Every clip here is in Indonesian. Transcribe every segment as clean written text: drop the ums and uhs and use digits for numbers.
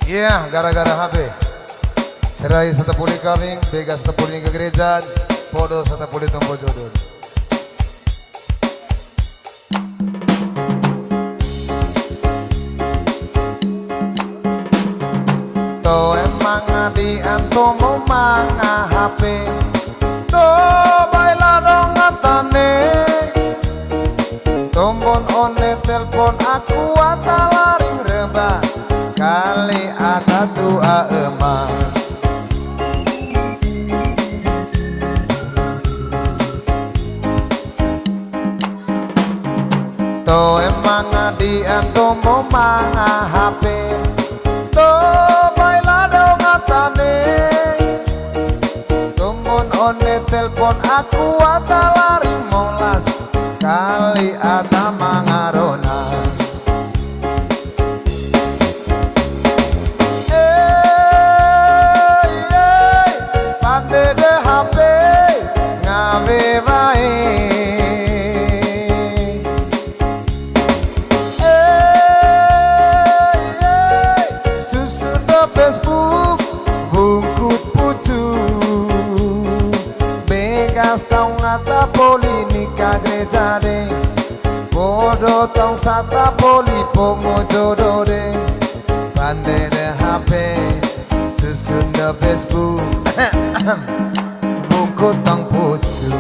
Iya, gara-gara HP. Cerai satu puli kawin, bega satu puli ke gereja, podo satu puli tombo jodoh. To emang adi antomo manga HP. To baila dong atane. Tombon one telpon aku atalaring reba. Kali ada tua emak. To emang adi antomo manga HP. To baila dong atane. Tombon one telpon aku atalaring molas. Kali ada mangarona. Pande de HP ngawe wae. Susun do Facebook bungkut pucu. Bekas tau ngata poli nikah gereja de. Bodo tau sata poli pomo jodoh de. Pande de HP susun do Facebook bungkut tang pucu.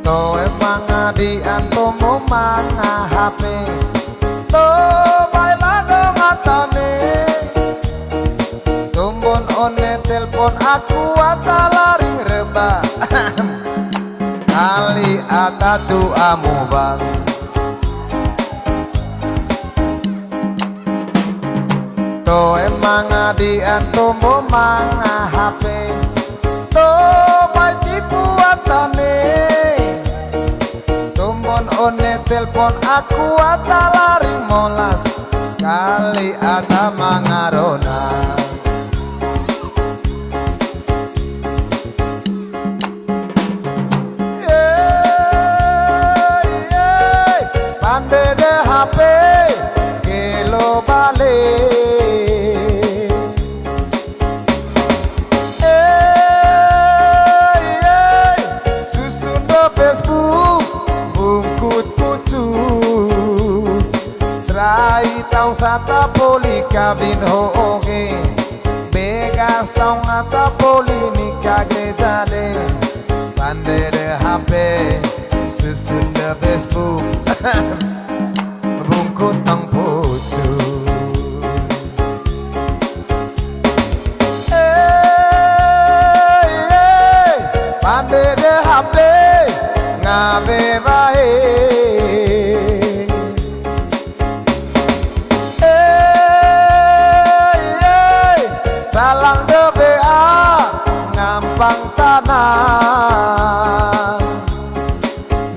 To emang adi antomo manga HP. To baila dong atane. Tombon one telpon aku atalaring reba. Kali ata tuamu bang. To emang adi antomo manga HP. To baji buatane. One telpon aku atalaring molas. Kali ada mangarona. Pande de HP kelo bale. Susun do Facebook bungkut pucu. Cerai tau sata poli kawin hoge. Begas tau ngata poli nikah gereja de. Pande de HP susun de Facebook bungkut tang pucu. Pande de HP ngawe wae. Salang de BA ngampang tanah.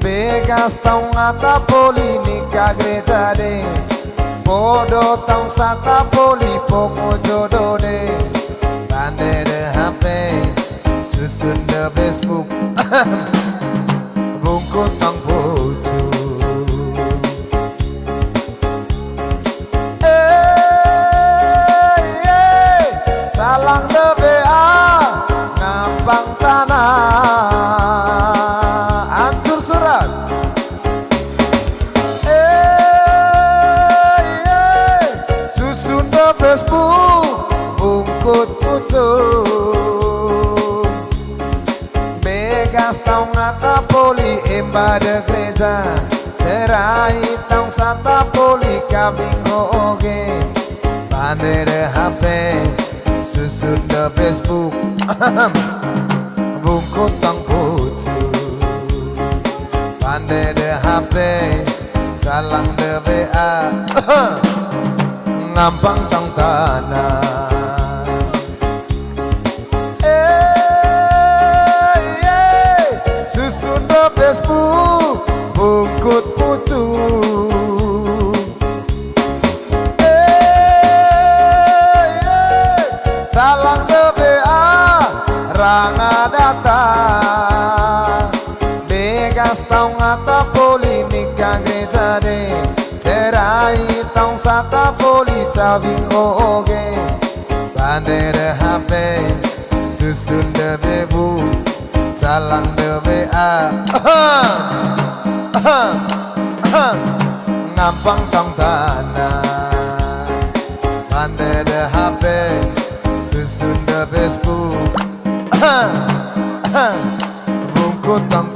Begas tau ngata poli nikah gereja de. Bodo tau sata poli pomo jodoh de. Pande de HP susun de Facebook bungkut tang pucu. Salang de BA ngampang tanah. Ancur surat. Susun de Facebook bungkut pucu. Begas tau ngata poli emba de gereja. Cerai tau sata poli kambing hoge. Pande de HP susun de Facebook bungkut tang pucu. Pande de HP salang de BA ngampang tang tanah. selamat datang. Begas tau ngata poli nikah gereja de, cerai tau sata poli cabing oge. Pandai de HP, susun de bebu, salang de BA. Ngampang tong tanah, pandai de HP, susun de Facebook. Bungkut tong